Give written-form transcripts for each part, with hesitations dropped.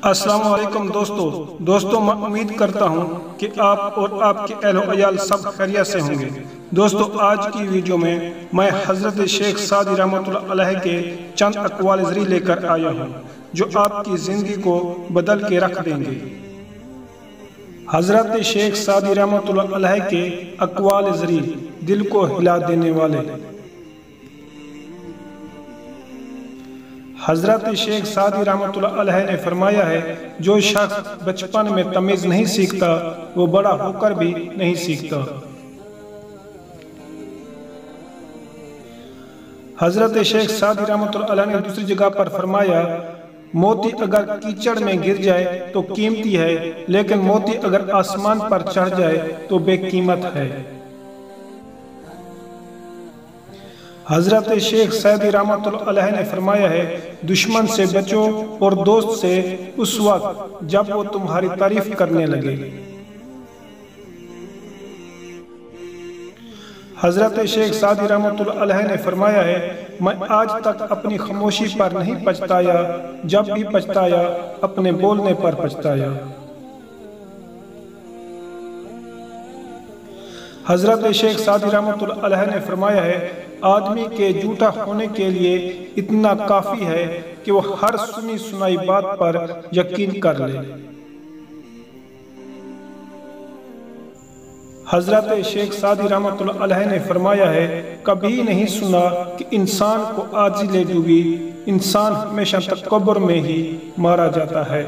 السلام علیکم دوستو میں امید کرتا ہوں کہ آپ اور آپ کے اہل و عیال سب خیریت سے ہوں گے۔ دوستو آج کی ویڈیو میں حضرت شیخ سعدی رحمۃ اللہ علیہ کے چند اقوال زری لے کر آیا ہوں جو آپ کی زندگی کو بدل کے رکھ دیں گے۔ حضرت شیخ سعدی رحمۃ اللہ علیہ کے اقوال زری دل کو ہلا دینے والے۔ حضرت شیخ سعدی رحمۃ اللہ علیہ نے فرمایا ہے، جو شخص بچپن میں تمیز نہیں سیکھتا وہ بڑا ہو کر بھی نہیں سیکھتا۔ حضرت شیخ سعدی رحمۃ اللہ علیہ نے دوسری جگہ پر فرمایا، موتی اگر کیچڑ میں گر جائے تو قیمتی ہے، لیکن موتی اگر آسمان پر چڑھ جائے تو بے قیمت ہے۔ حضرت شیخ سعدی رحمۃ اللہ علیہ نے فرمایا ہے، دشمن سے بچو اور دوست سے اس وقت جب وہ تمہاری تعریف کرنے لگے۔ حضرت شیخ سعدی رحمۃ اللہ علیہ نے فرمایا ہے، میں آج تک اپنی خاموشی پر نہیں پچھتایا، جب بھی پچھتایا اپنے بولنے پر پچھتایا۔ حضرت شیخ سعدی رحمۃ اللہ علیہ نے فرمایا ہے، آدمی کے جھوٹا ہونے کے لیے اتنا کافی ہے کہ وہ ہر سنی سنائی بات پر یقین کر لے۔ حضرت شیخ سعدی رحمۃ اللہ علیہ نے فرمایا ہے، کبھی نہیں سنا کہ انسان کو عاجزی لے ڈوبی، انسان ہمیشہ تکبر میں ہی مارا جاتا ہے۔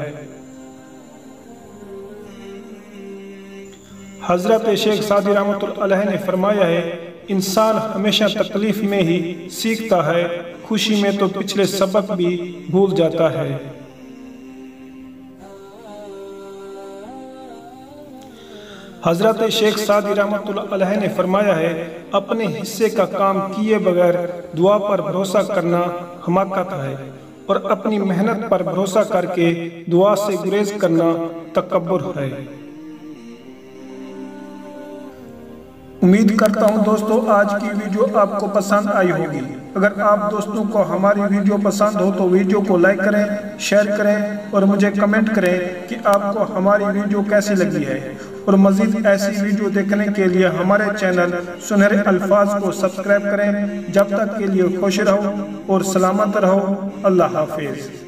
حضرت شیخ سعدی رحمۃ اللہ علیہ نے فرمایا ہے، انسان ہمیشہ تکلیف میں ہی سیکھتا ہے، خوشی میں تو پچھلے سبق بھی بھول جاتا ہے۔ حضرت شیخ سعدی رحمۃ اللہ علیہ نے فرمایا ہے، اپنے حصے کا کام کیے بغیر دعا پر بھروسہ کرنا حماقت ہے، اور اپنی محنت پر بھروسہ کر کے دعا سے گریز کرنا تکبر ہے۔ امید کرتا ہوں دوستو آج کی ویڈیو آپ کو پسند آئی ہوگی۔ اگر آپ دوستوں کو ہماری ویڈیو پسند ہو تو ویڈیو کو لائک کریں، شیئر کریں اور مجھے کمنٹ کریں کہ آپ کو ہماری ویڈیو کیسی لگی ہے، اور مزید ایسی ویڈیو دیکھنے کے لیے ہمارے چینل سنہرے الفاظ کو سبسکرائب کریں۔ جب تک کے لیے خوش رہو اور سلامت رہو۔ اللہ حافظ۔